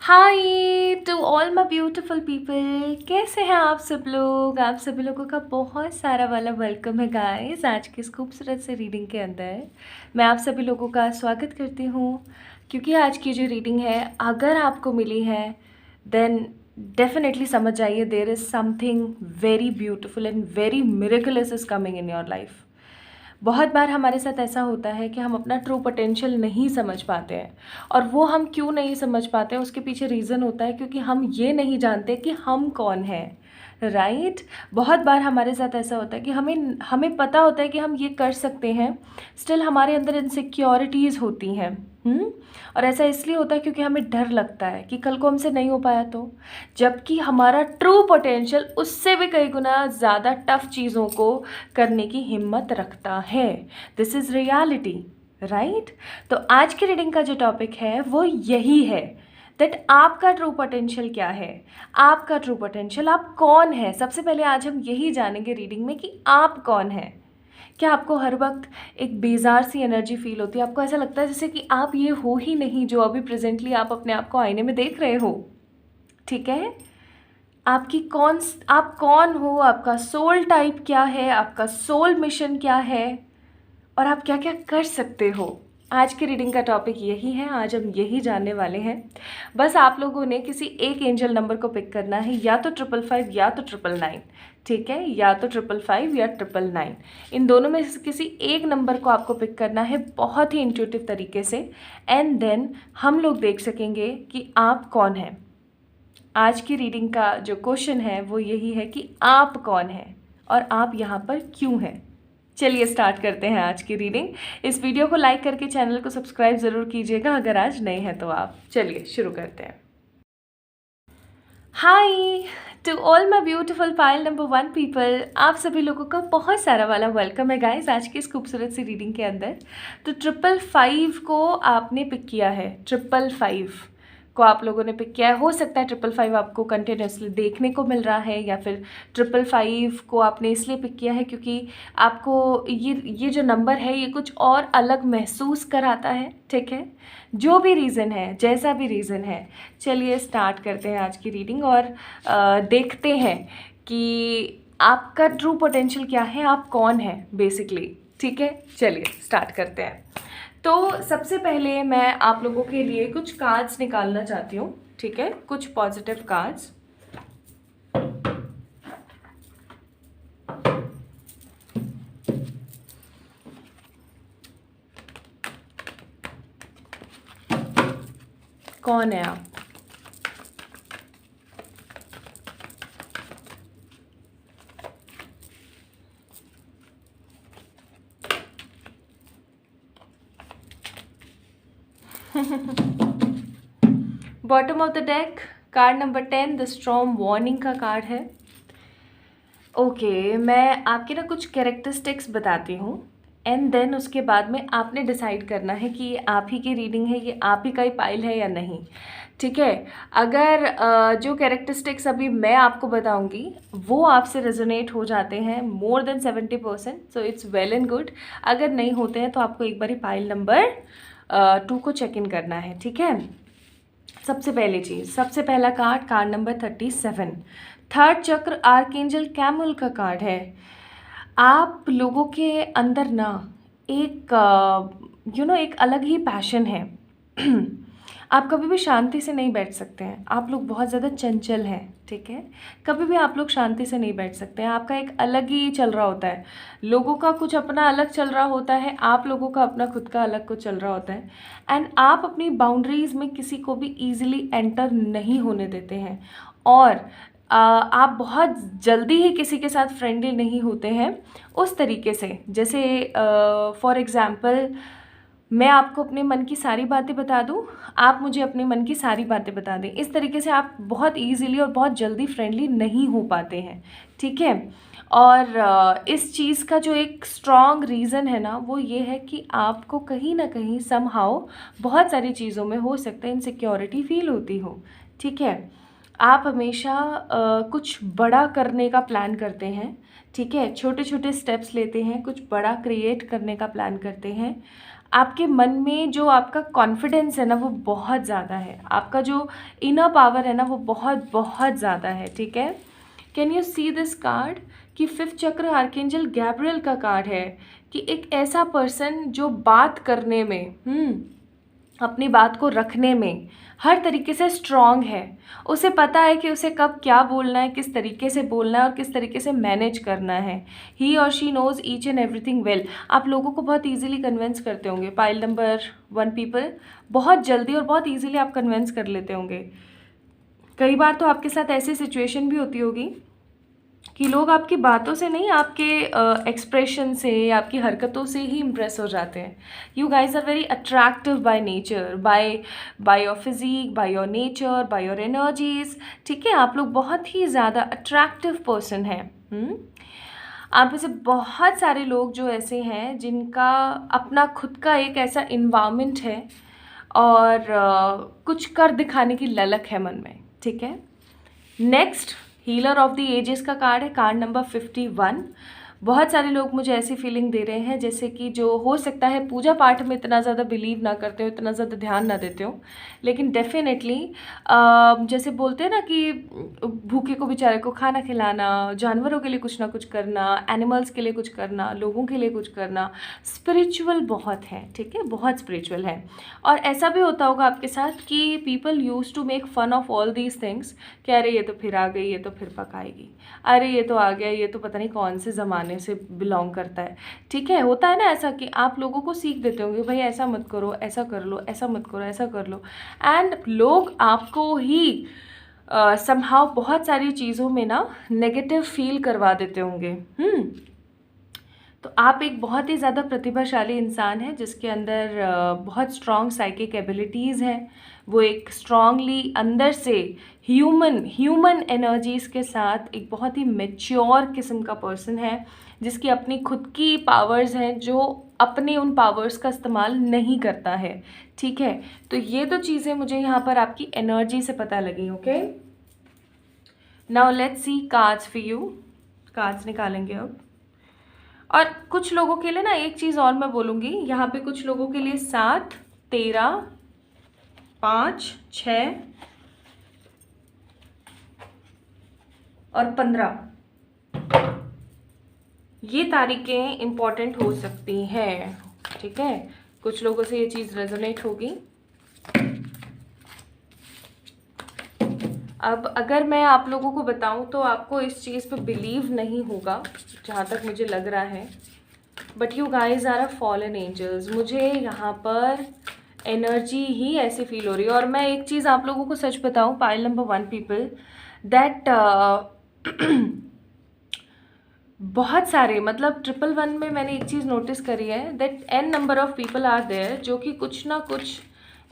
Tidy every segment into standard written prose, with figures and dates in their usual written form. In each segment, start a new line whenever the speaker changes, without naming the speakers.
Hi to all my beautiful people. कैसे हैं आप सब लोग? आप सभी लोगों का बहुत सारा वाला वेलकम है गाइस आज की इस खूबसूरत से रीडिंग के अंदर। मैं आप सभी लोगों का स्वागत करती हूँ क्योंकि आज की जो रीडिंग है अगर आपको मिली है देन डेफिनेटली समझ जाइए there is something very beautiful and very miraculous is coming in your life. बहुत बार हमारे साथ ऐसा होता है कि हम अपना ट्रू पोटेंशियल नहीं समझ पाते हैं और वो हम क्यों नहीं समझ पाते हैं उसके पीछे रीज़न होता है क्योंकि हम ये नहीं जानते कि हम कौन हैं। राइट। बहुत बार हमारे साथ ऐसा होता है कि हमें हमें पता होता है कि हम ये कर सकते हैं, स्टिल हमारे अंदर इनसिक्योरिटीज़ होती हैं। और ऐसा इसलिए होता है क्योंकि हमें डर लगता है कि कल को हमसे नहीं हो पाया तो, जबकि हमारा ट्रू पोटेंशियल उससे भी कई गुना ज़्यादा टफ चीज़ों को करने की हिम्मत रखता है। This is reality. राइट। तो आज की रीडिंग का जो टॉपिक है वो यही है दैट आपका ट्रू पोटेंशियल क्या है। आपका ट्रू पोटेंशियल, आप कौन है। सबसे पहले आज हम यही जानेंगे रीडिंग में कि आप कौन है। क्या आपको हर वक्त एक बेजार सी एनर्जी फील होती है? आपको ऐसा लगता है जैसे कि आप ये हो ही नहीं जो अभी प्रेजेंटली आप अपने आप को आईने में देख रहे हो? ठीक है। आप कौन हो, आपका सोल टाइप क्या है, आपका सोल मिशन क्या है और आप क्या क्या कर सकते हो। आज की रीडिंग का टॉपिक यही है, आज हम यही जानने वाले हैं। बस आप लोगों ने किसी एक एंजल नंबर को पिक करना है, या तो 555 या तो 999। ठीक है, या तो 555 या 999, इन दोनों में से किसी एक नंबर को आपको पिक करना है बहुत ही इंट्यूटिव तरीके से। एंड देन हम लोग देख सकेंगे कि आप कौन हैं। आज की रीडिंग का जो क्वेश्चन है वो यही है कि आप कौन हैं और आप यहाँ पर क्यों हैं। चलिए स्टार्ट करते हैं आज की रीडिंग। इस वीडियो को लाइक करके चैनल को सब्सक्राइब ज़रूर कीजिएगा अगर आज नए हैं तो आप। चलिए शुरू करते हैं। Hi to all my beautiful pile number 1 people. आप सभी लोगों का बहुत सारा वाला वेलकम है गाइस आज की इस खूबसूरत सी रीडिंग के अंदर। तो 555 को आपने पिक किया है, 555 को आप लोगों ने पिक किया है। हो सकता है 555 आपको कंटिन्यूसली देखने को मिल रहा है, या फिर 555 को आपने इसलिए पिक किया है क्योंकि आपको ये जो नंबर है ये कुछ और अलग महसूस कराता है। ठीक है, जो भी रीज़न है, जैसा भी रीज़न है, चलिए स्टार्ट करते हैं आज की रीडिंग और देखते हैं कि आपका ट्रू पोटेंशियल क्या है, आप कौन है बेसिकली। ठीक है, चलिए स्टार्ट करते हैं। तो सबसे पहले मैं आप लोगों के लिए कुछ कार्ड्स निकालना चाहती हूँ। ठीक है, कुछ पॉजिटिव कार्ड्स। कौन है आप? Bottom of the deck card number 10 the storm warning का कार्ड है। ओके, मैं आपके ना कुछ कैरेक्टरिस्टिक्स बताती हूँ एंड देन उसके बाद में आपने डिसाइड करना है कि ये आप ही की रीडिंग है, ये आप ही का ही पाइल है या नहीं। ठीक है, अगर जो कैरेक्टरिस्टिक्स अभी मैं आपको बताऊंगी वो आपसे रेजोनेट हो जाते हैं more than 70%, so it's well and good. अगर नहीं होते हैं तो आपको एक बार पाइल नंबर 2 को चेक इन करना है। ठीक है, सबसे पहली चीज़, सबसे पहला कार्ड, कार्ड नंबर 37, थर्ड चक्र आर्कएंजल कैमल का कार्ड है। आप लोगों के अंदर ना एक एक अलग ही पैशन है। आप कभी भी शांति से नहीं बैठ सकते हैं, आप लोग बहुत ज़्यादा चंचल हैं। ठीक है, कभी भी आप लोग शांति से नहीं बैठ सकते हैं, आपका एक अलग ही चल रहा होता है। लोगों का कुछ अपना अलग चल रहा होता है, आप लोगों का अपना खुद का अलग कुछ चल रहा होता है। एंड आप अपनी बाउंड्रीज़ में किसी को भी ईजिली एंटर नहीं होने देते हैं और आप बहुत जल्दी ही किसी के साथ फ्रेंडली नहीं होते हैं उस तरीके से। जैसे फॉर एग्ज़ाम्पल मैं आपको अपने मन की सारी बातें बता दूं, आप मुझे अपने मन की सारी बातें बता दें। इस तरीके से आप बहुत ईजीली और बहुत जल्दी फ्रेंडली नहीं हो पाते हैं। ठीक है, और इस चीज़ का जो एक स्ट्रॉन्ग रीज़न है ना वो ये है कि आपको कहीं ना कहीं समहाउ बहुत सारी चीज़ों में हो सकता है इनसिक्योरिटी फील होती हो। ठीक है, आप हमेशा कुछ बड़ा करने का प्लान करते हैं। ठीक है, छोटे छोटे स्टेप्स लेते हैं, कुछ बड़ा क्रिएट करने का प्लान करते हैं। आपके मन में जो आपका कॉन्फिडेंस है ना वो बहुत ज़्यादा है, आपका जो इनर पावर है ना वो बहुत बहुत ज़्यादा है, ठीक है। Can you see this card कि 5th चक्र आर्कएंजल गैब्रियल का कार्ड है कि एक ऐसा पर्सन जो बात करने में अपनी बात को रखने में हर तरीके से स्ट्रांग है, उसे पता है कि उसे कब क्या बोलना है, किस तरीके से बोलना है और किस तरीके से मैनेज करना है। ही और she knows each and everything well. आप लोगों को बहुत इजीली कन्विंस करते होंगे, पाइल नंबर 1 पीपल, बहुत जल्दी और बहुत इजीली आप कन्विंस कर लेते होंगे। कई बार तो आपके साथ ऐसी सिचुएशन भी होती होगी कि लोग आपकी बातों से नहीं, आपके एक्सप्रेशन से, आपकी हरकतों से ही इम्प्रेस हो जाते हैं। You guys are very attractive by nature, by your physique, by your nature, by your energies, ठीक है। आप लोग बहुत ही ज़्यादा अट्रैक्टिव पर्सन हैं। आप में से बहुत सारे लोग जो ऐसे हैं जिनका अपना खुद का एक ऐसा इन्वायरमेंट है और कुछ कर दिखाने की ललक है मन में, ठीक है। Next healer of the ages का कार्ड है, कार्ड नंबर 51। बहुत सारे लोग मुझे ऐसी फीलिंग दे रहे हैं जैसे कि जो हो सकता है पूजा पाठ में इतना ज़्यादा बिलीव ना करते हो, इतना ज़्यादा ध्यान ना देते हो, लेकिन डेफिनेटली जैसे बोलते हैं ना कि भूखे को बेचारे को खाना खिलाना, जानवरों के लिए कुछ ना कुछ करना, एनिमल्स के लिए कुछ करना, लोगों के लिए कुछ करना, स्पिरिचुअल बहुत है, ठीक है, बहुत स्पिरिचुअल है। और ऐसा भी होता होगा आपके साथ कि people use to make fun of all these things कि अरे ये तो फिर आ गई, ये तो फिर पकाएगी, अरे ये तो आ गया, ये तो पता नहीं कौन से ज़माने से बिलोंग करता है, ठीक है। होता है ना ऐसा कि आप लोगों को सीख देते होंगे, भाई ऐसा मत करो, ऐसा कर लो, ऐसा मत करो, ऐसा कर लो, एंड लोग आपको ही समहाउ बहुत सारी चीज़ों में ना नेगेटिव फील करवा देते होंगे। तो आप एक बहुत ही ज़्यादा प्रतिभाशाली इंसान हैं जिसके अंदर बहुत स्ट्रॉन्ग साइकिक एबिलिटीज़ हैं। वो एक स्ट्रांगली अंदर से ह्यूमन एनर्जीज़ के साथ एक बहुत ही मैच्योर किस्म का पर्सन है जिसकी अपनी खुद की पावर्स हैं, जो अपने उन पावर्स का इस्तेमाल नहीं करता है, ठीक है। तो ये तो चीज़ें मुझे यहाँ पर आपकी एनर्जी से पता लगी, okay. Now let's see cards for you. Cards निकालेंगे अब। और कुछ लोगों के लिए ना एक चीज़ और मैं बोलूँगी, यहाँ पे कुछ लोगों के लिए 7, 13, 5, 6 और 15 ये तारीखें इम्पॉर्टेंट हो सकती हैं, ठीक है। कुछ लोगों से ये चीज़ रेजोनेट होगी। अब अगर मैं आप लोगों को बताऊं तो आपको इस चीज़ पे बिलीव नहीं होगा, जहाँ तक मुझे लग रहा है, but you guys are a fallen angels. मुझे यहाँ पर एनर्जी ही ऐसी फील हो रही है। और मैं एक चीज़ आप लोगों को सच बताऊं, पाइल नंबर 1 पीपल, दैट बहुत सारे, मतलब 111 में मैंने एक चीज़ नोटिस करी है, that n number of people are there जो कि कुछ ना कुछ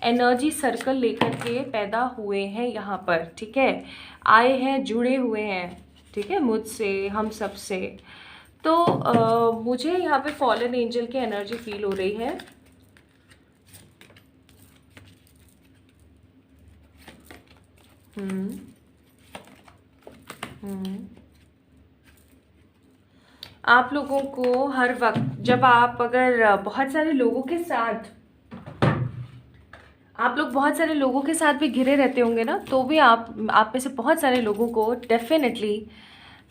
एनर्जी सर्कल लेकर के पैदा हुए हैं यहाँ पर, ठीक है, आए हैं, जुड़े हुए हैं, ठीक है, मुझसे, हम सब से। तो मुझे यहाँ पे फॉलन एंजल की एनर्जी फील हो रही है। आप लोगों को हर वक्त जब आप अगर बहुत सारे लोगों के साथ, आप लोग बहुत सारे लोगों के साथ भी घिरे रहते होंगे ना, तो भी आप में से बहुत सारे लोगों को डेफिनेटली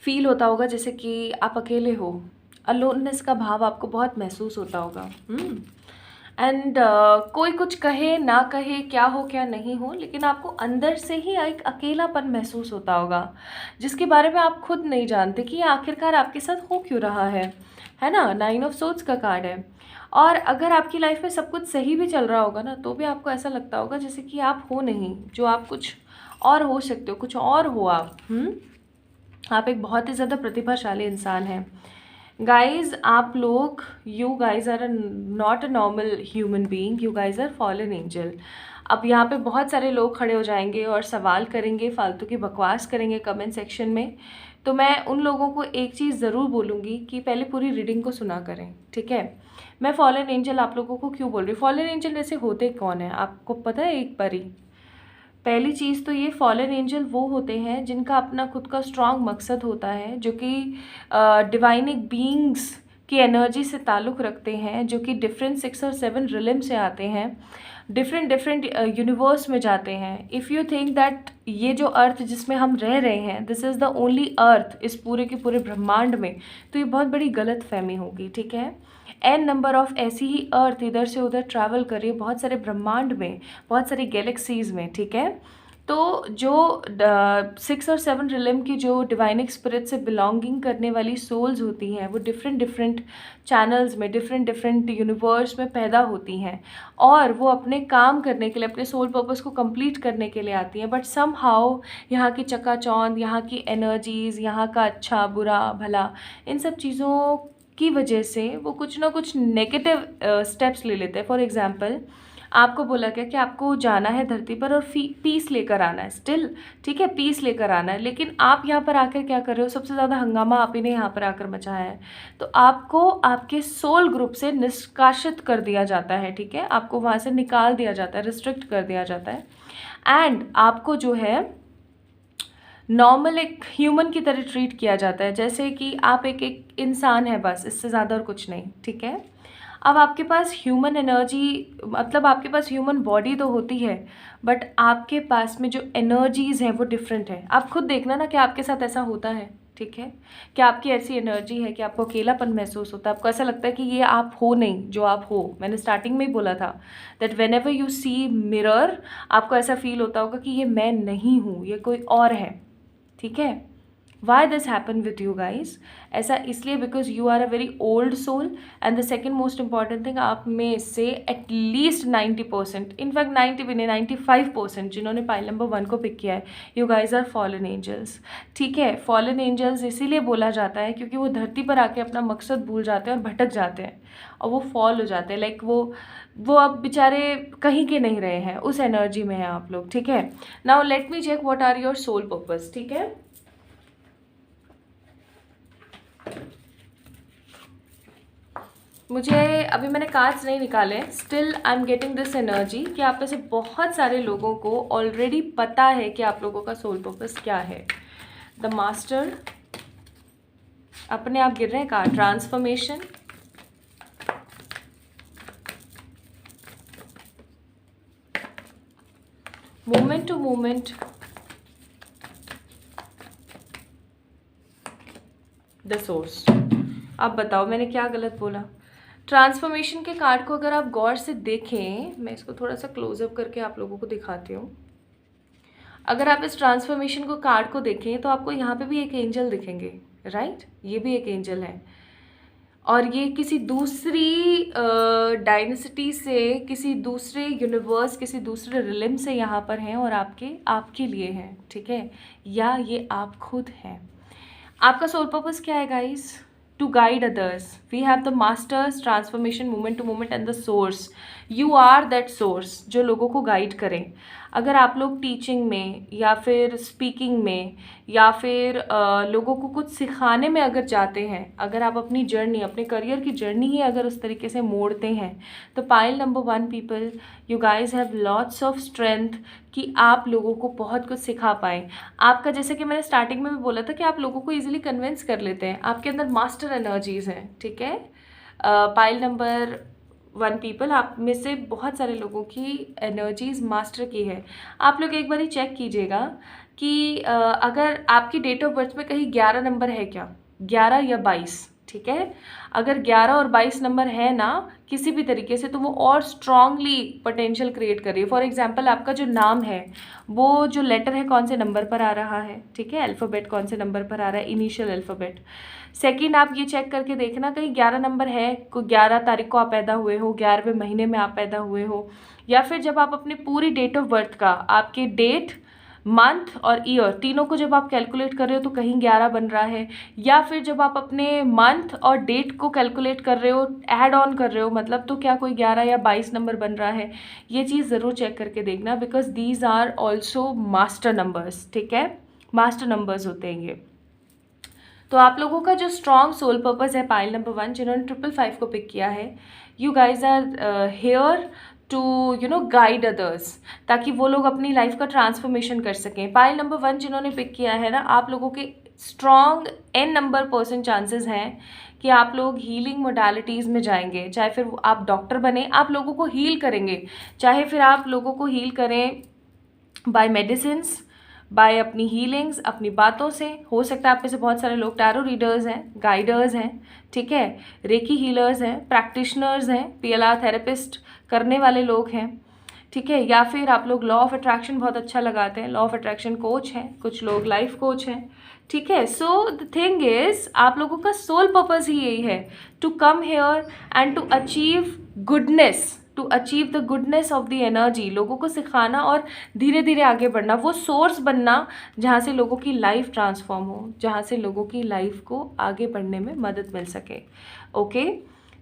फील होता होगा जैसे कि आप अकेले हो। अलोननेस का भाव आपको बहुत महसूस होता होगा। एंड कोई कुछ कहे ना कहे, क्या हो क्या नहीं हो, लेकिन आपको अंदर से ही एक अकेलापन महसूस होता होगा जिसके बारे में आप खुद नहीं जानते कि ये आखिरकार आपके साथ हो क्यों रहा है ना। 9 ऑफ सोर्ड्स का कार्ड है। और अगर आपकी लाइफ में सब कुछ सही भी चल रहा होगा ना, तो भी आपको ऐसा लगता होगा जैसे कि आप हो नहीं, जो आप कुछ और हो सकते हो, कुछ और हो आप। आप एक बहुत ही ज़्यादा प्रतिभाशाली इंसान हैं गाइज। आप लोग, you guys are not a normal human being, you guys are fallen angel. अब यहाँ पे बहुत सारे लोग खड़े हो जाएंगे और सवाल करेंगे, फालतू की बकवास करेंगे कमेंट सेक्शन में। तो मैं उन लोगों को एक चीज़ ज़रूर बोलूँगी कि पहले पूरी रीडिंग को सुना करें, ठीक है। मैं फॉलन एंजल आप लोगों को क्यों बोल रही हूँ, फॉलन एंजल वैसे होते कौन है आपको पता है एक बारी? पहली चीज़ तो ये, फॉलन एंजल वो होते हैं जिनका अपना खुद का स्ट्रॉन्ग मकसद होता है, जो कि डिवाइनिक बीइंग्स की एनर्जी से ताल्लुक़ रखते हैं, जो कि डिफरेंट 6 और 7 रिलम से आते हैं, डिफरेंट यूनिवर्स में जाते हैं। इफ़ यू थिंक दैट ये जो अर्थ जिसमें हम रह रहे हैं दिस इज़ द ओनली अर्थ इस पूरे के पूरे ब्रह्मांड में, तो ये बहुत बड़ी गलत फहमी होगी, ठीक है। एन नंबर ऑफ ऐसी ही अर्थ इधर से उधर ट्रैवल कर रही है बहुत सारे ब्रह्मांड में, बहुत सारी गैलेक्सीज़ में, ठीक है। तो जो 6 और 7 रिलम की जो डिवाइनिक स्पिरिट से बिलोंगिंग करने वाली सोल्स होती हैं वो डिफरेंट चैनल्स में, डिफरेंट यूनिवर्स में पैदा होती हैं और वो अपने काम करने के लिए, अपने सोल पर्पस को कंप्लीट करने के लिए आती हैं। बट सम हाउ यहाँ की चकाचौंध, यहाँ की एनर्जीज़, यहाँ का अच्छा बुरा भला, इन सब चीज़ों की वजह से वो कुछ ना कुछ नेगेटिव स्टेप्स ले लेते हैं। फॉर एग्जांपल आपको बोला गया कि आपको जाना है धरती पर और पीस लेकर आना है, स्टिल ठीक है, पीस लेकर आना है, लेकिन आप यहाँ पर आकर क्या कर रहे हो? सबसे ज़्यादा हंगामा आप ही ने यहाँ पर आकर मचाया है। तो आपको आपके सोल ग्रुप से निष्कासित कर दिया जाता है, ठीक है, आपको वहाँ से निकाल दिया जाता है, रिस्ट्रिक्ट कर दिया जाता है। एंड आपको जो है नॉर्मल एक ह्यूमन की तरह ट्रीट किया जाता है, जैसे कि आप एक इंसान है बस, इससे ज़्यादा और कुछ नहीं, ठीक है। अब आपके पास ह्यूमन एनर्जी, मतलब आपके पास ह्यूमन बॉडी तो होती है बट आपके पास में जो एनर्जीज़ हैं वो डिफरेंट है। आप खुद देखना ना कि आपके साथ ऐसा होता है, ठीक है, कि आपकी ऐसी एनर्जी है कि आपको अकेलापन महसूस होता है, आपको ऐसा लगता है कि ये आप हो नहीं जो आप हो। मैंने स्टार्टिंग में ही बोला था that whenever you see mirror आपको ऐसा फील होता होगा कि ये मैं नहीं हूँ, ये कोई और है, ठीक है। Why this happened with you guys? ऐसा इसलिए because you are a very old soul and the second most important thing, आप में से एटलीस्ट 90%, इनफैक्ट 90 भी नहीं 95% जिन्होंने पाइल नंबर 1 को पिक किया है, you guys are fallen angels, ठीक है। फॉलन एंजल्स इसीलिए बोला जाता है क्योंकि वो धरती पर आके अपना मकसद भूल जाते हैं और भटक जाते हैं और वो फॉल हो जाते हैं, लाइक वो अब बेचारे कहीं के नहीं रहे हैं, उस एनर्जी में हैं आप लोग, ठीक है। Now let me check what are your soul purpose, ठीक है। मुझे अभी मैंने कार्ड्स नहीं निकाले, still I am getting this energy कि आप में से बहुत सारे लोगों को ऑलरेडी पता है कि आप लोगों का सोल पर्पस क्या है। द मास्टर, अपने आप गिर रहे हैं card, transformation, moment to moment, the source. अब बताओ मैंने क्या गलत बोला? ट्रांसफॉर्मेशन के कार्ड को अगर आप गौर से देखें, मैं इसको थोड़ा सा क्लोजअप करके आप लोगों को दिखाती हूँ। अगर आप इस ट्रांसफॉर्मेशन को कार्ड को देखें तो आपको यहाँ पे भी एक एंजल दिखेंगे, राइट, ये भी एक एंजल है और ये किसी दूसरी डायनेसिटी से, किसी दूसरे यूनिवर्स, किसी दूसरे रिलम से यहाँ पर हैं और आपके लिए हैं, ठीक है, या ये आप खुद हैं। आपका सोल पर्पस क्या है guys? To guide others. We have the masters, transformation, moment to moment and the source. You are that source जो लोगों को गाइड करें। अगर आप लोग टीचिंग में या फिर स्पीकिंग में या फिर लोगों को कुछ सिखाने में अगर जाते हैं, अगर आप अपनी जर्नी, अपने करियर की जर्नी ही अगर उस तरीके से मोड़ते हैं, तो pile number 1 people, you guys have lots of strength कि आप लोगों को बहुत कुछ सिखा पाएँ। आपका, जैसे कि मैंने स्टार्टिंग में भी बोला था कि आप लोगों को ईजिली कन्विंस कर लेते हैं, आपके अंदर मास्टर एनर्जीज़ हैं, ठीक है। पाइल नंबर 1 पीपल, आप में से बहुत सारे लोगों की एनर्जीज़ मास्टर की है। आप लोग एक बार ही चेक कीजिएगा कि अगर आपकी डेट ऑफ बर्थ में कहीं 11 नंबर है क्या, 11 या 22, ठीक है। अगर 11 और 22 नंबर है ना किसी भी तरीके से, तो वो और स्ट्रांगली पोटेंशियल क्रिएट कर रही है। फॉर एग्जांपल आपका जो नाम है वो जो लेटर है कौन से नंबर पर आ रहा है, ठीक है, अल्फ़ाबेट कौन से नंबर पर आ रहा है, इनिशियल अल्फ़ाबेट। सेकंड, आप ये चेक करके देखना कहीं 11 नंबर है, कोई 11 तारीख को आप पैदा हुए हो, 11वें महीने में आप पैदा हुए हो, या फिर जब आप अपनी पूरी डेट ऑफ बर्थ का, आपके डेट, मंथ और ईयर तीनों को जब आप कैलकुलेट कर रहे हो तो कहीं 11 बन रहा है, या फिर जब आप अपने मंथ और डेट को कैलकुलेट कर रहे हो, ऐड ऑन कर रहे हो, मतलब तो क्या कोई 11 या 22 नंबर बन रहा है। ये चीज़ ज़रूर चेक करके देखना because these are also master numbers, ठीक है, मास्टर नंबर्स होते हैं ये। तो आप लोगों का जो स्ट्रॉन्ग सोल पर्पस है पाइल नंबर 1 जिन्होंने 555 को पिक किया है, you guys are here to guide others, ताकि वो लोग अपनी लाइफ का ट्रांसफॉर्मेशन कर सकें। पाइल नंबर 1 जिन्होंने पिक किया है ना, आप लोगों के स्ट्रॉन्ग n नंबर % चांसेस हैं कि आप लोग हीलिंग मोडालिटीज़ में जाएंगे, चाहे फिर आप डॉक्टर बने, आप लोगों को हील करेंगे, चाहे फिर आप लोगों को हील करें बाय मेडिसिन्स, बाय अपनी हीलिंग्स, अपनी बातों से। हो सकता है आप में से बहुत सारे लोग टैरो रीडर्स हैं, गाइडर्स हैं, ठीक है, रेकी हीलर्स हैं, प्रैक्टिशनर्स हैं, PLR थेरेपिस्ट करने वाले लोग हैं, ठीक है, या फिर आप लोग लॉ ऑफ अट्रैक्शन बहुत अच्छा लगाते हैं, लॉ ऑफ अट्रैक्शन कोच हैं, कुछ लोग लाइफ कोच हैं, ठीक है। सो द थिंग इज, आप लोगों का सोल पर्पस ही यही है, to come here and to achieve goodness, to achieve the goodness of the energy, लोगों को सिखाना और धीरे धीरे आगे बढ़ना, वो सोर्स बनना जहाँ से लोगों की लाइफ ट्रांसफॉर्म हो, जहाँ से लोगों की लाइफ को आगे बढ़ने में मदद मिल सके। Okay,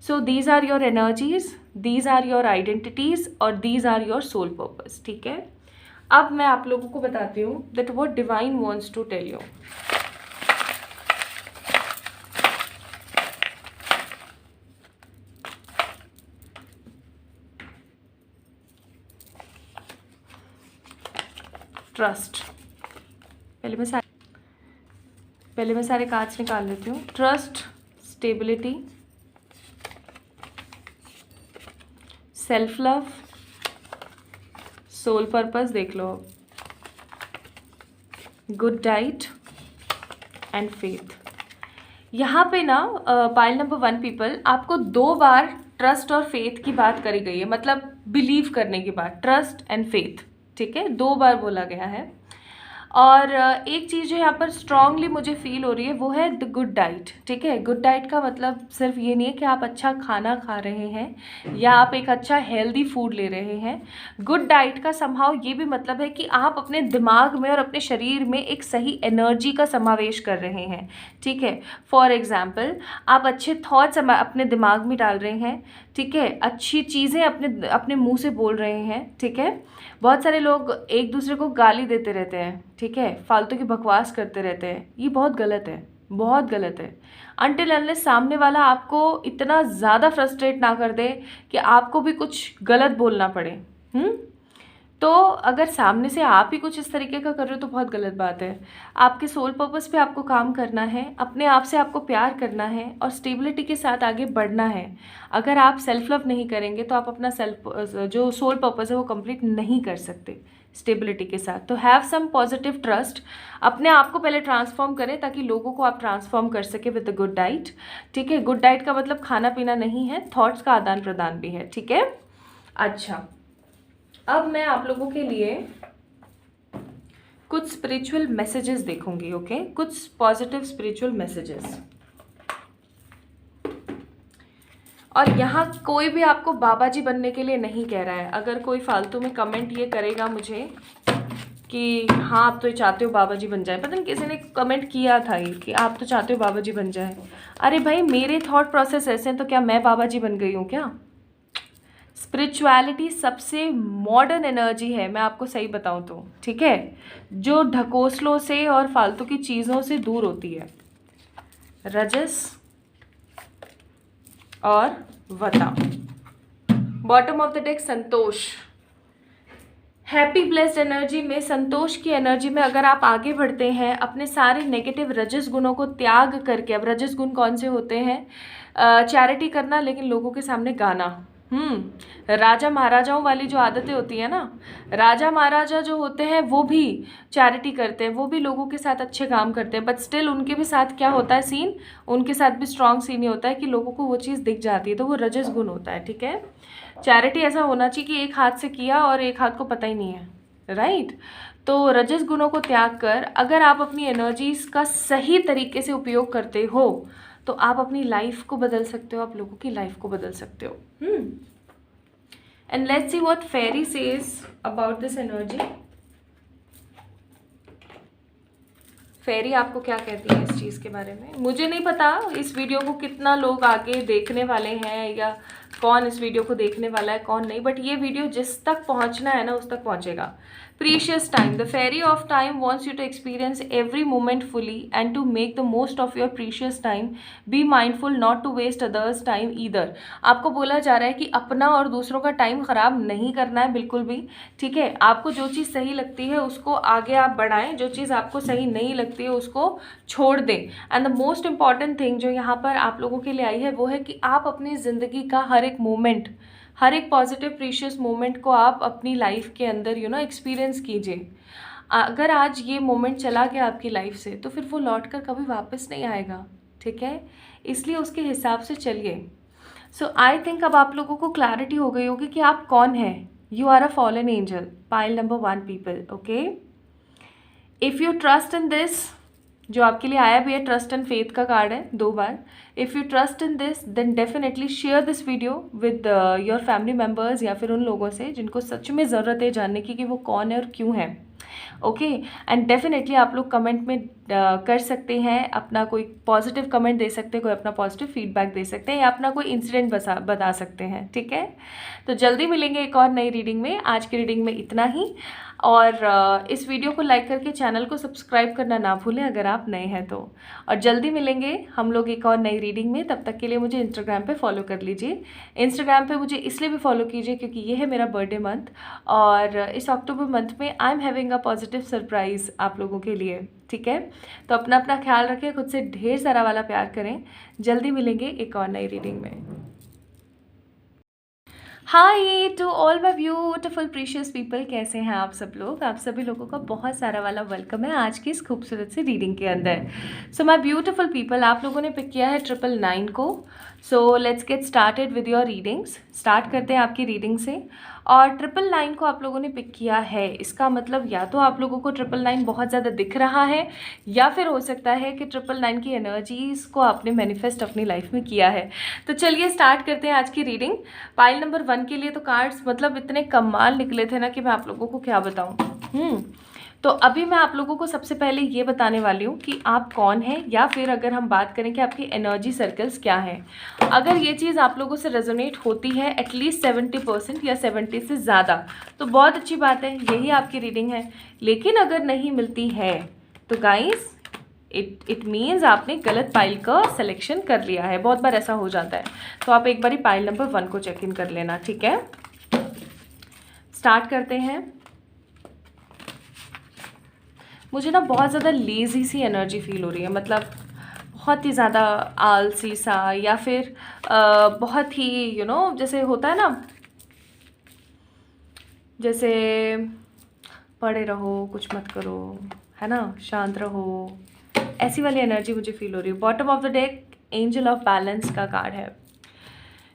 so these are your energies, these are your identities और these are your soul purpose, ठीक है। अब मैं आप लोगों को बताती हूँ that what divine wants to tell you. Trust, पहले मैं सारे कार्ड्स निकाल लेती हूँ। Trust, stability, self love, soul purpose, देख लो, गुड डाइट एंड फेथ। यहाँ पे ना पाइल नंबर 1 पीपल, आपको 2 बार ट्रस्ट और फेथ की बात करी गई है, मतलब बिलीव करने की बात, ट्रस्ट एंड फेथ, ठीक है, 2 बार बोला गया है। और एक चीज़ जो यहाँ पर स्ट्रांगली मुझे फील हो रही है वो है द गुड डाइट, ठीक है। गुड डाइट का मतलब सिर्फ ये नहीं है कि आप अच्छा खाना खा रहे हैं या आप एक अच्छा हेल्दी फूड ले रहे हैं। गुड डाइट का समहाउ ये भी मतलब है कि आप अपने दिमाग में और अपने शरीर में एक सही एनर्जी का समावेश कर रहे हैं, ठीक है। फॉर एग्जाम्पल, आप अच्छे थॉट्स अपने दिमाग में डाल रहे हैं, ठीक है, अच्छी चीज़ें अपने मुँह से बोल रहे हैं, ठीक है। बहुत सारे लोग एक दूसरे को गाली देते रहते हैं, ठीक है, फालतू की बकवास करते रहते हैं, ये बहुत गलत है, बहुत गलत है। अनटिल अनलेस सामने वाला आपको इतना ज़्यादा फ्रस्ट्रेट ना कर दे कि आपको भी कुछ गलत बोलना पड़े। तो अगर सामने से आप ही कुछ इस तरीके का कर रहे हो तो बहुत गलत बात है। आपके सोल पर्पस पे आपको काम करना है, अपने आप से आपको प्यार करना है और स्टेबिलिटी के साथ आगे बढ़ना है। अगर आप सेल्फ लव नहीं करेंगे तो आप अपना जो सोल पर्पस है वो कंप्लीट नहीं कर सकते स्टेबिलिटी के साथ। तो हैव सम पॉजिटिव ट्रस्ट, अपने आप को पहले ट्रांसफॉर्म करें ताकि लोगों को आप ट्रांसफॉर्म कर सके विद द गुड डाइट, ठीक है। गुड डाइट का मतलब खाना पीना नहीं है, थॉट्स का आदान प्रदान भी है, ठीक है। अच्छा, अब मैं आप लोगों के लिए कुछ स्पिरिचुअल मैसेजेस देखूंगी, ओके, कुछ पॉजिटिव स्पिरिचुअल मैसेजेस। और यहाँ कोई भी आपको बाबा जी बनने के लिए नहीं कह रहा है। अगर कोई फालतू में कमेंट ये करेगा मुझे कि हाँ आप तो ये चाहते हो बाबा जी बन जाए, पता नहीं किसी ने कमेंट किया था ये कि आप तो चाहते हो बाबा जी बन जाए। अरे भाई, मेरे थॉट प्रोसेस ऐसे हैं तो क्या मैं बाबा जी बन गई हूँ क्या? स्पिरिचुअलिटी सबसे मॉडर्न एनर्जी है, मैं आपको सही बताऊं तो, ठीक है, जो ढकोसलों से और फालतू की चीज़ों से दूर होती है। रजस और वता। Bottom of the deck Santosh. Happy blessed energy में, संतोष की एनर्जी में अगर आप आगे बढ़ते हैं अपने सारे नेगेटिव रजस गुणों को त्याग करके। अब रजस गुण कौन से होते हैं? चैरिटी करना, लेकिन लोगों के सामने गाना। राजा महाराजाओं वाली जो आदतें होती है ना, राजा महाराजा जो होते हैं वो भी चैरिटी करते हैं, वो भी लोगों के साथ अच्छे काम करते हैं, बट स्टिल उनके भी साथ क्या होता है सीन, उनके साथ भी स्ट्रॉन्ग सीन ही होता है कि लोगों को वो चीज़ दिख जाती है, तो वो रजस गुण होता है, ठीक है। चैरिटी ऐसा होना चाहिए कि एक हाथ से किया और एक हाथ को पता ही नहीं है, राइट। तो रजस गुणों को त्याग कर अगर आप अपनी एनर्जीज का सही तरीके से उपयोग करते हो तो आप अपनी लाइफ को बदल सकते हो, आप लोगों की लाइफ को बदल सकते हो। And let's see what fairy says about this energy. Fairy आपको क्या कहती है इस चीज़ के बारे में? मुझे नहीं पता इस वीडियो को कितना लोग आगे देखने वाले हैं या कौन इस वीडियो को देखने वाला है कौन नहीं, बट ये वीडियो जिस तक पहुंचना है ना उस तक पहुंचेगा। precious time. The fairy of time wants you to experience every moment fully and to make the most of your precious time. Be mindful not to waste others time either. आपको बोला जा रहा है कि अपना और दूसरों का टाइम ख़राब नहीं करना है बिल्कुल भी, ठीक है। आपको जो चीज़ सही लगती है उसको आगे आप बढ़ाएं, जो चीज़ आपको सही नहीं लगती है उसको छोड़ दें। And the most important thing जो यहाँ पर आप लोगों के लिए आई है वो है कि आप अपनी ज़िंदगी का हर एक मोमेंट, हर एक पॉजिटिव प्रीशियस मोमेंट को आप अपनी लाइफ के अंदर एक्सपीरियंस कीजिए। अगर आज ये मोमेंट चला गया आपकी लाइफ से तो फिर वो लौट कर कभी वापस नहीं आएगा, ठीक है। इसलिए उसके हिसाब से चलिए। सो आई थिंक अब आप लोगों को क्लैरिटी हो गई होगी कि आप कौन हैं। You are a fallen angel, pile number 1 people, okay. If you trust in this, जो आपके लिए आया भी है, ट्रस्ट एंड फेथ का कार्ड है 2 बार। If you trust in this then definitely share this video with your family members या फिर उन लोगों से जिनको सच में ज़रूरत है जानने की कि वो कौन है और क्यों है, ओके। एंड डेफिनेटली आप लोग कमेंट में कर सकते हैं, अपना कोई पॉजिटिव कमेंट दे सकते हैं, कोई अपना पॉजिटिव फीडबैक दे सकते हैं या अपना कोई इंसिडेंट बता सकते हैं, ठीक है। तो जल्दी मिलेंगे एक और नई रीडिंग में। आज की रीडिंग में इतना ही, और इस वीडियो को लाइक करके चैनल को सब्सक्राइब करना ना भूलें अगर आप नए हैं तो। और जल्दी मिलेंगे हम लोग एक और नई रीडिंग में। तब तक के लिए मुझे इंस्टाग्राम पे फॉलो कर लीजिए। इंस्टाग्राम पे मुझे इसलिए भी फॉलो कीजिए क्योंकि ये है मेरा बर्थडे मंथ, और इस अक्टूबर मंथ में I am having a positive surprise आप लोगों के लिए, ठीक है। तो अपना अपना ख्याल रखें, खुद से ढेर सारा वाला प्यार करें। जल्दी मिलेंगे एक और नई रीडिंग में। Hi to all my beautiful precious people, कैसे हैं आप सब लोग। आप सभी लोगों का बहुत सारा वाला वेलकम है आज की इस खूबसूरत सी रीडिंग के अंदर। सो माय ब्यूटीफुल पीपल, आप लोगों ने पिक किया है 999 को। So let's get started with your readings. Start करते हैं आपकी रीडिंग से। और 999 को आप लोगों ने पिक किया है, इसका मतलब या तो आप लोगों को 999 बहुत ज़्यादा दिख रहा है या फिर हो सकता है कि 999 की एनर्जीज़ को आपने मैनिफेस्ट अपनी लाइफ में किया है। तो चलिए स्टार्ट करते हैं आज की रीडिंग। पाइल नंबर 1 के लिए तो कार्ड्स मतलब इतने कमाल निकले थे ना कि मैं आप लोगों को क्या बताऊँ। तो अभी मैं आप लोगों को सबसे पहले ये बताने वाली हूँ कि आप कौन हैं, या फिर अगर हम बात करें कि आपकी एनर्जी सर्कल्स क्या हैं। अगर ये चीज़ आप लोगों से रेजोनेट होती है एटलीस्ट 70% या 70 से ज़्यादा तो बहुत अच्छी बात है, यही आपकी रीडिंग है। लेकिन अगर नहीं मिलती है तो गाइस इट मीन्स आपने गलत पाइल का सिलेक्शन कर लिया है। बहुत बार ऐसा हो जाता है, तो आप एक बार पाइल नंबर 1 को चेक इन कर लेना, ठीक है। स्टार्ट करते हैं। मुझे ना बहुत ज़्यादा लेज़ी सी एनर्जी फील हो रही है, मतलब बहुत ही ज़्यादा आलसी सा, या फिर बहुत ही जैसे होता है ना, जैसे पड़े रहो कुछ मत करो, है ना, शांत रहो, ऐसी वाली एनर्जी मुझे फील हो रही है। Bottom of the deck angel of balance का कार्ड है।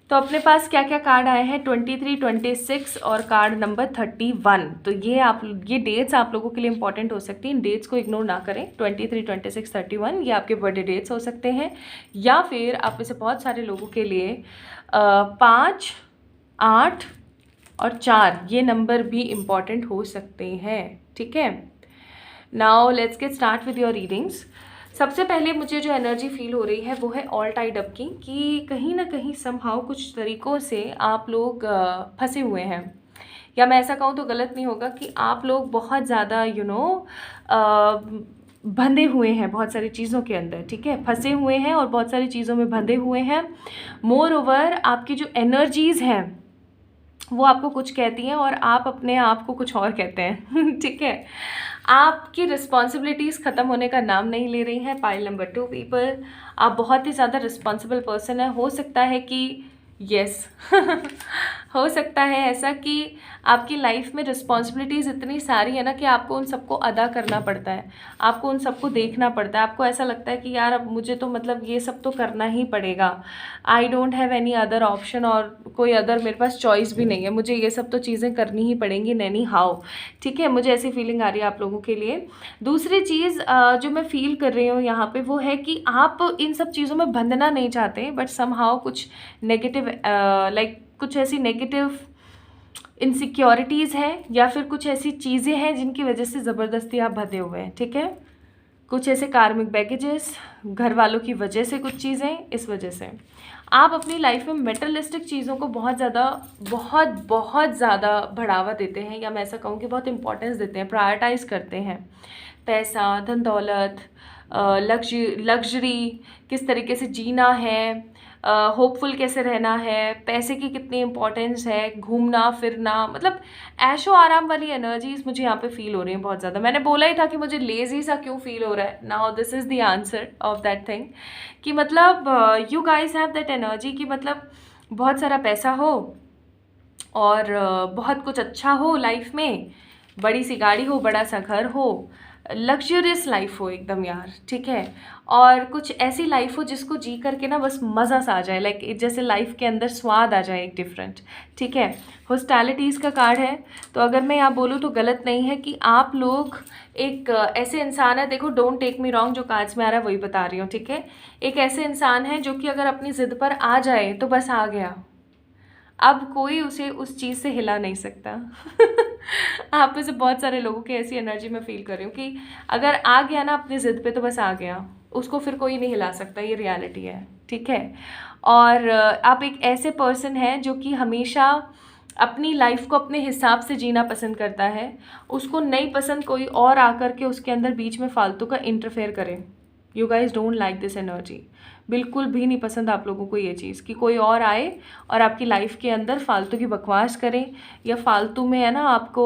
तो अपने पास क्या क्या कार्ड आए हैं, 23, 26 और कार्ड नंबर 31। तो ये डेट्स आप लोगों के लिए इंपॉर्टेंट हो सकती हैं, इन डेट्स को इग्नोर ना करें। 23, 26, 31 ये आपके बर्थडे डेट्स हो सकते हैं, या फिर आप में से बहुत सारे लोगों के लिए 5, 8 और 4 ये नंबर भी इम्पॉर्टेंट हो सकते हैं, ठीक है। Now let's get start with your readings. सबसे पहले मुझे जो एनर्जी फील हो रही है वो है ऑल टाइड अप की, कि कहीं ना कहीं समहाउ कुछ तरीक़ों से आप लोग फंसे हुए हैं, या मैं ऐसा कहूँ तो गलत नहीं होगा कि आप लोग बहुत ज़्यादा बंधे हुए हैं बहुत सारी चीज़ों के अंदर, ठीक है, फंसे हुए हैं और बहुत सारी चीज़ों में बंधे हुए हैं। मोर ओवर आपकी जो एनर्जीज़ हैं वो आपको कुछ कहती हैं और आप अपने आप को कुछ और कहते हैं, ठीक है। आपकी रिस्पॉन्सिबिलिटीज़ ख़त्म होने का नाम नहीं ले रही हैं। पाइल नंबर 2 पीपल, आप बहुत ही ज़्यादा रिस्पॉन्सिबल पर्सन है। हो सकता है कि यस हो सकता है ऐसा कि आपकी लाइफ में रिस्पॉन्सिबिलिटीज़ इतनी सारी है ना कि आपको उन सबको अदा करना पड़ता है, आपको उन सबको देखना पड़ता है। आपको ऐसा लगता है कि यार अब मुझे तो मतलब ये सब तो करना ही पड़ेगा, I don't have any other option, और कोई अदर मेरे पास चॉइस भी नहीं है, मुझे ये सब तो चीज़ें करनी ही पड़ेंगी एनी हाउ, ठीक है। मुझे ऐसी फीलिंग आ रही है आप लोगों के लिए। दूसरी चीज़ जो मैं फील कर रही हूँ यहाँ पे वो है कि आप इन सब चीज़ों में बंधना नहीं चाहते, बट समहाउ कुछ नेगेटिव कुछ ऐसी नेगेटिव इनसिक्योरिटीज़ हैं, या फिर कुछ ऐसी चीज़ें हैं जिनकी वजह से ज़बरदस्ती आप बंधे हुए हैं, ठीक है। कुछ ऐसे कार्मिक बैगेजेस, घर वालों की वजह से कुछ चीज़ें, इस वजह से आप अपनी लाइफ में मेटरलिस्टिक चीज़ों को बहुत ज़्यादा बहुत ज़्यादा बढ़ावा देते हैं, या मैं ऐसा कहूँ कि बहुत इंपॉर्टेंस देते हैं, प्रायोरिटाइज करते हैं। पैसा, धन दौलत, लग्जरी, किस तरीके से जीना है, होपफुल कैसे रहना है, पैसे की कितनी इंपॉर्टेंस है, घूमना फिरना, मतलब ऐशो आराम वाली एनर्जीज मुझे यहाँ पे फील हो रही हैं बहुत ज़्यादा। मैंने बोला ही था कि मुझे लेजी सा क्यों फील हो रहा है। Now this is the answer of that thing, कि मतलब you guys have that energy कि मतलब बहुत सारा पैसा हो और बहुत कुछ अच्छा हो लाइफ में, बड़ी सी गाड़ी हो, बड़ा सा घर हो, लग्जरियस लाइफ हो एकदम यार, ठीक है। और कुछ ऐसी लाइफ हो जिसको जी करके ना बस मज़ा सा आ जाए, लाइक जैसे लाइफ के अंदर स्वाद आ जाए एक डिफरेंट, ठीक है। हॉस्टैलिटीज़ का कार्ड है, तो अगर मैं यहाँ बोलूँ तो गलत नहीं है कि आप लोग एक ऐसे इंसान है, देखो डोंट टेक मी रॉन्ग, जो कार्ड्स में आ रहा है वही बता रही हूँ, ठीक है। एक ऐसे इंसान है जो कि अगर अपनी ज़िद पर आ जाए तो बस आ गया, अब कोई उसे उस चीज़ से हिला नहीं सकता। आप में से बहुत सारे लोगों की ऐसी एनर्जी मैं फील कर रही हूँ कि अगर आ गया ना अपनी ज़िद पे तो बस आ गया, उसको फिर कोई नहीं हिला सकता, ये रियलिटी है, ठीक है। और आप एक ऐसे पर्सन हैं जो कि हमेशा अपनी लाइफ को अपने हिसाब से जीना पसंद करता है, उसको नहीं पसंद कोई और आकर के उसके अंदर बीच में फालतू का इंटरफेयर करे। You guys don't like this energy, बिल्कुल भी नहीं पसंद आप लोगों को ये चीज़ कि कोई और आए और आपकी लाइफ के अंदर फालतू की बकवास करे, या फालतू में है ना आपको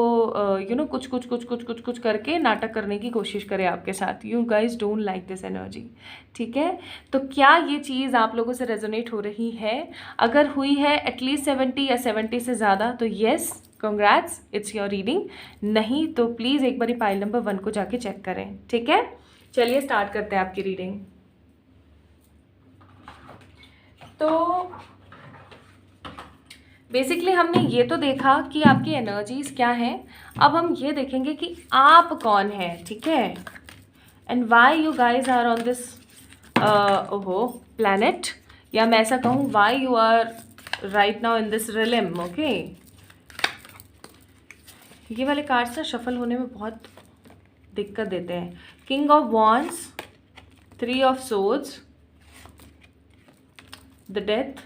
यू नो कुछ कुछ कुछ कुछ कुछ कुछ करके नाटक करने की कोशिश करे आपके साथ। You guys don't like this energy, ठीक है। तो क्या ये चीज़ आप लोगों से रेजोनेट हो रही है? अगर हुई है एटलीस्ट 70 या 70 से ज़्यादा तो yes, congrats, it's your reading. नहीं तो प्लीज़ एक बारी पाइल नंबर 1 को जाके चेक करें, ठीक है। चलिए स्टार्ट करते हैं आपकी रीडिंग। तो बेसिकली हमने ये तो देखा कि आपकी एनर्जीज क्या हैं, अब हम ये देखेंगे कि आप कौन है, ठीक है। And why you guys are on this ओहो प्लैनेट, या मैं ऐसा कहूँ why you are right now in this realm, okay. ये वाले कार्ड्स ना शफल होने में बहुत दिक्कत देते हैं। King of wands, 3 of swords, the death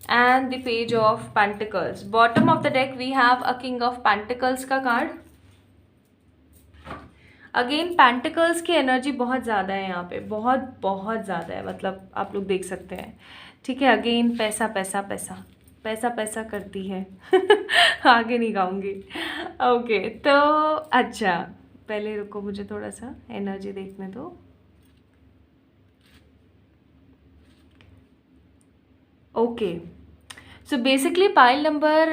and the page of pentacles. Bottom of the deck we have a king of pentacles का कार्ड। अगेन पेंटिकल्स की एनर्जी बहुत ज़्यादा है यहाँ पे, बहुत ज़्यादा है, मतलब आप लोग देख सकते हैं, ठीक है। अगेन पैसा पैसा पैसा पैसा पैसा करती है। आगे नहीं गाऊंगी, ओके। तो अच्छा पहले रुको, मुझे थोड़ा सा एनर्जी देखने दो। Okay, so basically pile number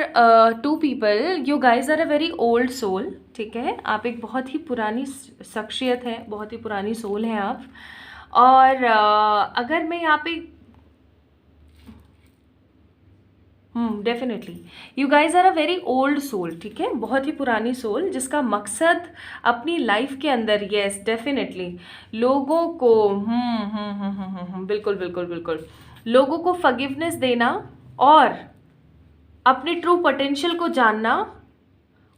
2 people, you guys are a very old soul, ठीक है। आप एक बहुत ही पुरानी शख्सियत है, बहुत ही पुरानी सोल हैं आप। और अगर मैं यहाँ पे definitely you guys are a very old soul, ठीक है, बहुत ही पुरानी सोल, जिसका मकसद अपनी लाइफ के अंदर, यस डेफिनेटली, लोगों को बिल्कुल बिल्कुल बिल्कुल, लोगों को फॉरगिवनेस देना और अपने ट्रू पोटेंशियल को जानना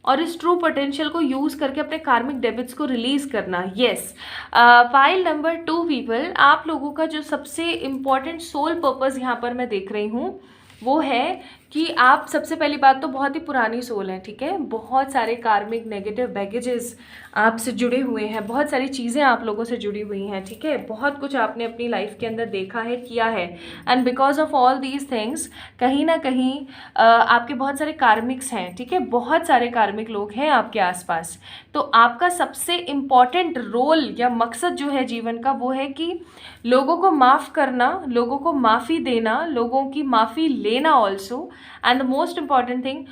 और इस ट्रू पोटेंशियल को यूज़ करके अपने कार्मिक डेबिट्स को रिलीज करना। येस, पाइल नंबर 2 पीपल, आप लोगों का जो सबसे इम्पॉर्टेंट सोल पर्पस यहाँ पर मैं देख रही हूँ वो है कि आप सबसे पहली बात तो बहुत ही पुरानी सोल है, ठीक है। बहुत सारे कार्मिक नेगेटिव बैगेजेस आपसे जुड़े हुए हैं, बहुत सारी चीज़ें आप लोगों से जुड़ी हुई हैं, ठीक है। बहुत कुछ आपने अपनी लाइफ के अंदर देखा है, किया है, and because of all these things कहीं ना कहीं आपके बहुत सारे कार्मिक्स हैं, ठीक है। बहुत सारे कार्मिक लोग हैं आपके आसपास। तो आपका सबसे इम्पॉर्टेंट रोल या मकसद जो है जीवन का वो है कि लोगों को माफ़ करना, लोगों को माफ़ी देना, लोगों की माफ़ी लेना also, and the most important thing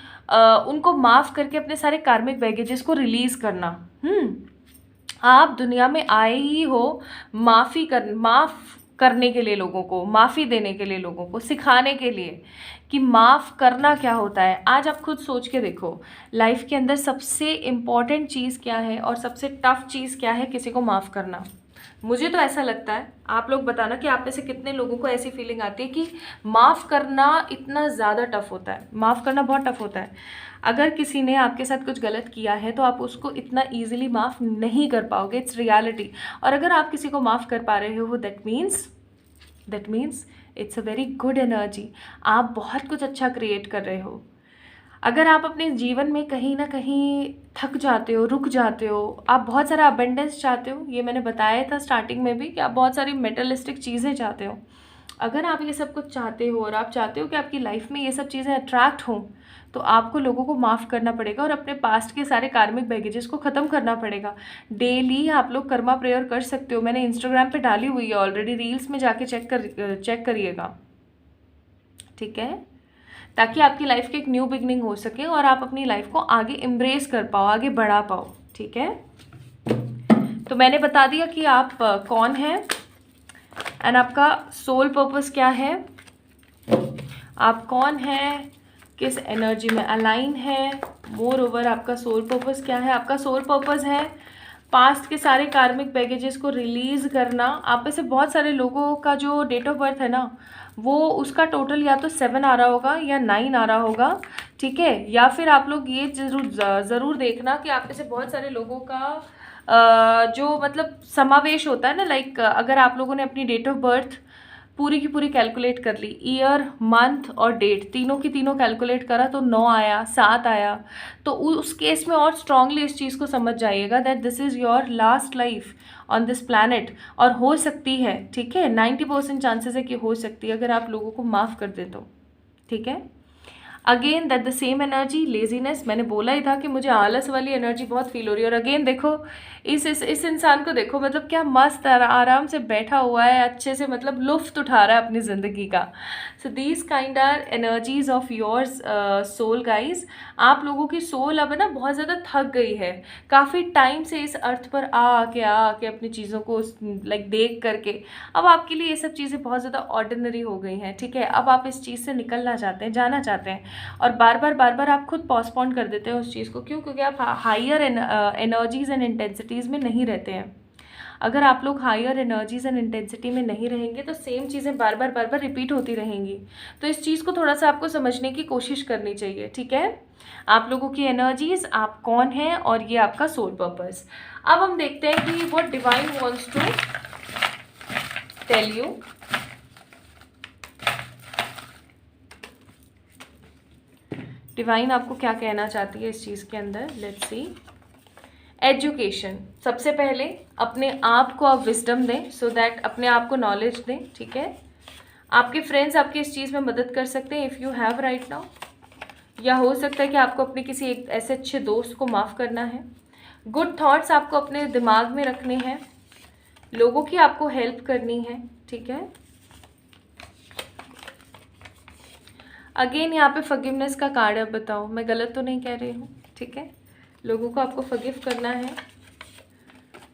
उनको माफ़ करके अपने सारे कार्मिक बैगेजेस को रिलीज़ करना। आप दुनिया में आए ही हो माफ़ करने के लिए, लोगों को माफ़ी देने के लिए, लोगों को सिखाने के लिए कि माफ़ करना क्या होता है। आज आप खुद सोच के देखो लाइफ के अंदर सबसे इम्पॉर्टेंट चीज़ क्या है और सबसे टफ चीज़ क्या है, किसी को माफ़ करना। मुझे तो ऐसा लगता है, आप लोग बताना कि आप में से कितने लोगों को ऐसी फीलिंग आती है कि माफ़ करना इतना ज़्यादा टफ होता है। माफ़ करना बहुत टफ होता है। अगर किसी ने आपके साथ कुछ गलत किया है तो आप उसको इतना ईजिली माफ़ नहीं कर पाओगे, इट्स रियलिटी। और अगर आप किसी को माफ़ कर पा रहे हो that means that means it's a very good energy. आप बहुत कुछ अच्छा क्रिएट कर रहे हो। अगर आप अपने जीवन में कहीं ना कहीं थक जाते हो, रुक जाते हो, आप बहुत सारा अबेंडेंस चाहते हो, ये मैंने बताया था स्टार्टिंग में भी कि आप बहुत सारी मेटलिस्टिक चीज़ें चाहते हो। अगर आप ये सब कुछ चाहते हो और आप चाहते हो कि आपकी लाइफ में ये सब चीज़ें अट्रैक्ट हों, तो आपको लोगों को माफ़ करना पड़ेगा और अपने पास्ट के सारे कार्मिक बैगेजेस को ख़त्म करना पड़ेगा। डेली आप लोग कर्मा प्रेयर कर सकते हो, मैंने इंस्टाग्राम पे डाली हुई है ऑलरेडी, रील्स में जाके चेक करिएगा, ठीक है, ताकि आपकी लाइफ की एक न्यू बिगनिंग हो सके और आप अपनी लाइफ को आगे एम्ब्रेस कर पाओ, आगे बढ़ा पाओ, ठीक है। तो मैंने बता दिया कि आप कौन हैं एंड आपका सोल पर्पस क्या है, आप कौन हैं, किस एनर्जी में अलाइन है, मोर ओवर आपका सोल पर्पस क्या है। आपका सोल पर्पस है पास्ट के सारे कार्मिक बैगेजेस को रिलीज़ करना। आप में से बहुत सारे लोगों का जो डेट ऑफ बर्थ है ना, वो उसका टोटल या तो 7 आ रहा होगा या 9 आ रहा होगा, ठीक है। या फिर आप लोग ये ज़रूर देखना कि आप में से बहुत सारे लोगों का जो मतलब समावेश होता है ना, लाइक अगर आप लोगों ने अपनी डेट ऑफ बर्थ पूरी की पूरी कैलकुलेट कर ली, ईयर, मंथ और डेट तीनों की तीनों कैलकुलेट करा तो 9 आया, 7 आया, तो उस केस में और स्ट्रांगली इस चीज़ को समझ जाइएगा that this is your last life on this planet. और हो सकती है, ठीक है, 90% चांसेस है कि हो सकती है अगर आप लोगों को माफ़ कर दे तो, ठीक है। Again that the same energy laziness, मैंने बोला ही था कि मुझे आलस वाली एनर्जी बहुत फील हो रही है। और अगेन देखो इस इंसान को देखो, मतलब क्या मस्त आराम से बैठा हुआ है, अच्छे से मतलब लुफ्त उठा रहा है अपनी ज़िंदगी का। So these kind are energies of yours soul guys. आप लोगों की सोल अब ना बहुत ज़्यादा थक गई है, काफ़ी टाइम से इस अर्थ पर आके अपनी चीज़ों को लाइक देख करके अब आपके लिए ये सब चीज़ें बहुत ज़्यादा ऑर्डिनरी हो गई हैं, ठीक है। अब आप इस चीज़ से निकलना चाहते हैं, जाना चाहते हैं, और बार बार आप खुद पोस्टपोन कर देते हैं उस चीज़ को। क्यों? क्योंकि आप हायर एनर्जीज एंड इंटेंसिटीज़ में नहीं रहते हैं। अगर आप लोग हायर एनर्जीज एंड इंटेंसिटी में नहीं रहेंगे तो सेम चीज़ें बार बार रिपीट होती रहेंगी। तो इस चीज़ को थोड़ा सा आपको समझने की कोशिश करनी चाहिए, ठीक है। आप लोगों की एनर्जीज, आप कौन हैं, और ये आपका सोल पर्पस। अब हम देखते हैं कि what divine wants to tell you. Divine आपको क्या कहना चाहती है इस चीज़ के अंदर, लेट्स सी। एजुकेशन, सबसे पहले अपने आप को आप विजडम दें, सो दैट अपने आप को नॉलेज दें, ठीक है। आपके फ्रेंड्स आपकी इस चीज़ में मदद कर सकते हैं if you have right now, या हो सकता है कि आपको अपने किसी एक ऐसे अच्छे दोस्त को माफ़ करना है। गुड थॉट्स आपको अपने दिमाग में रखने हैं, लोगों की आपको हेल्प करनी है, ठीक है। अगेन यहाँ पे फॉरगिवनेस का कार्ड है, बताओ मैं गलत तो नहीं कह रही हूँ, ठीक है। लोगों को आपको फॉरगिव करना है।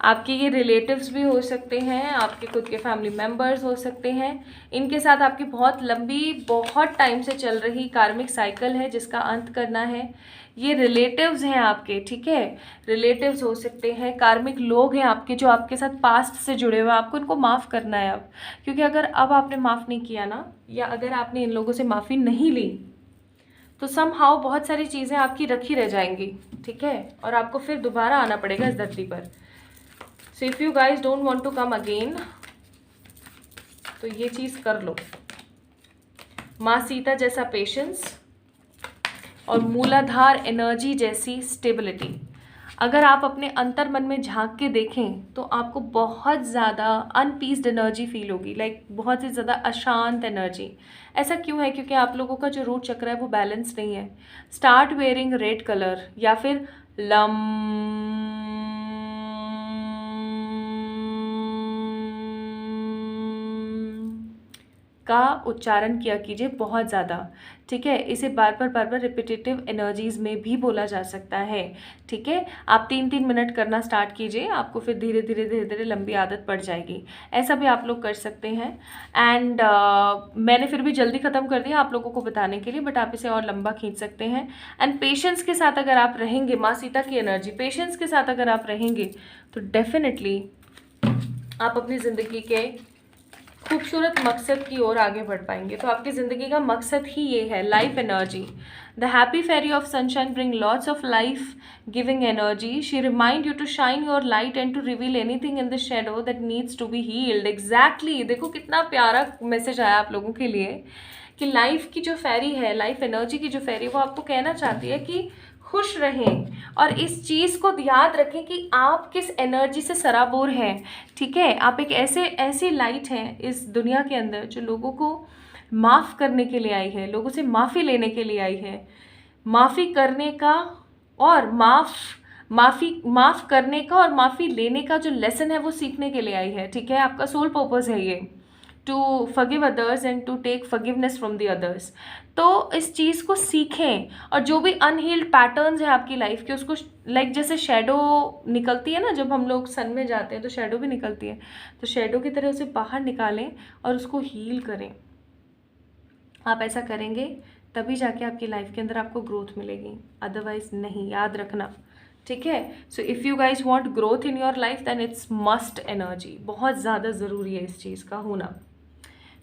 आपके ये रिलेटिव्स भी हो सकते हैं, आपके खुद के फैमिली मेम्बर्स हो सकते हैं, इनके साथ आपकी बहुत लंबी, बहुत टाइम से चल रही कार्मिक साइकिल है जिसका अंत करना है। ये रिलेटिव्स हैं आपके, ठीक है, रिलेटिव्स हो सकते हैं, कार्मिक लोग हैं आपके जो आपके साथ पास्ट से जुड़े हुए हैं, आपको इनको माफ़ करना है अब। क्योंकि अगर अब आपने माफ़ नहीं किया ना, या अगर आपने इन लोगों से माफ़ी नहीं ली, तो समहाउ बहुत सारी चीज़ें आपकी रखी रह जाएंगी, ठीक है, और आपको फिर दोबारा आना पड़ेगा इस धरती पर। So if you guys don't want to come again, तो ये चीज़ कर लो। माँ सीता जैसा पेशेंस और मूलाधार एनर्जी जैसी स्टेबिलिटी, अगर आप अपने अंतर मन में झांक के देखें तो आपको बहुत ज़्यादा अनपीस्ड एनर्जी फील होगी, लाइक बहुत ही ज़्यादा अशांत एनर्जी। ऐसा क्यों है? क्योंकि आप लोगों का जो रूट चक्र है वो बैलेंस नहीं है। स्टार्ट वेयरिंग रेड कलर या फिर लम का उच्चारण किया कीजिए बहुत ज़्यादा, ठीक है। इसे बार बार रिपीटेटिव एनर्जीज़ में भी बोला जा सकता है, ठीक है। आप 3-3 मिनट करना स्टार्ट कीजिए, आपको फिर धीरे धीरे लंबी आदत पड़ जाएगी। ऐसा भी आप लोग कर सकते हैं। एंड मैंने फिर भी जल्दी ख़त्म कर दिया आप लोगों को बताने के लिए, बट आप इसे और लंबा खींच सकते हैं। एंड पेशेंस के साथ अगर आप रहेंगे, माँ सीता की एनर्जी, पेशेंस के साथ अगर आप रहेंगे तो डेफिनेटली आप अपनी ज़िंदगी के खूबसूरत मकसद की ओर आगे बढ़ पाएंगे। तो आपकी ज़िंदगी का मकसद ही ये है, life energy. The happy fairy of sunshine bring lots of life giving energy. She remind you to shine your light and to reveal anything in the shadow that needs to be healed. Exactly, देखो कितना प्यारा message आया आप लोगों के लिए कि life की जो फेरी है, लाइफ एनर्जी की जो फेरी, वो आपको कहना चाहती है कि खुश रहें और इस चीज़ को याद रखें कि आप किस एनर्जी से सराबोर हैं। ठीक है, आप एक ऐसी लाइट हैं इस दुनिया के अंदर जो लोगों को माफ़ करने के लिए आई है, लोगों से माफ़ी लेने के लिए आई है। माफ़ी करने का और माफ़ करने का और माफ़ी लेने का जो लेसन है वो सीखने के लिए आई है। ठीक है, आपका सोल पर्पस है ये, to forgive others and to take forgiveness from the others. तो इस चीज़ को सीखें और जो भी अनहील्ड पैटर्न्स हैं आपकी लाइफ के, उसको लाइक जैसे शेडो निकलती है ना, जब हम लोग सन में जाते हैं तो शेडो भी निकलती है, तो शेडो की तरह उसे बाहर निकालें और उसको हील करें। आप ऐसा करेंगे तभी जाके आपकी लाइफ के अंदर आपको ग्रोथ मिलेगी, अदरवाइज नहीं, याद रखना। ठीक है, so if you guys want growth in your life then it's must energy, बहुत ज़्यादा ज़रूरी है इस चीज़ का होना।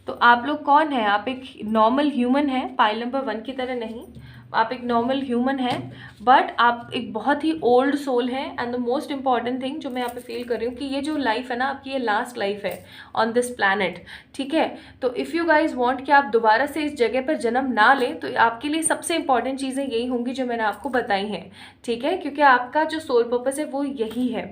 तो आप लोग कौन है? आप एक नॉर्मल ह्यूमन है, पाइल नंबर 1 की तरह नहीं, आप एक नॉर्मल ह्यूमन है, बट आप एक बहुत ही ओल्ड सोल है। And the most important thing जो मैं यहाँ पे फील कर रही हूँ कि ये जो लाइफ है ना आपकी, ये लास्ट लाइफ है ऑन दिस प्लैनेट। ठीक है, तो इफ़ यू गाइज वांट कि आप दोबारा से इस जगह पर जन्म ना लें, तो आपके लिए सबसे इंपॉर्टेंट चीज़ें यही होंगी जो मैंने आपको बताई हैं। ठीक है, क्योंकि आपका जो सोल पर्पस है वो यही है।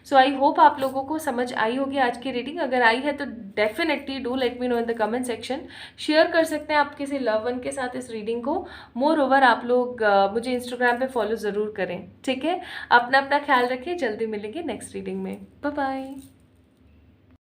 सो आई होप आप लोगों को समझ आई होगी आज की रीडिंग। अगर आई है तो definitely do let me know in the comment section. Share कर सकते हैं आप किसी लव वन के साथ इस रीडिंग को। मोर ओवर आप लोग मुझे इंस्टाग्राम पे फॉलो ज़रूर करें। ठीक है, अपना ख्याल रखिए, जल्दी मिलेंगे नेक्स्ट रीडिंग में। Bye bye.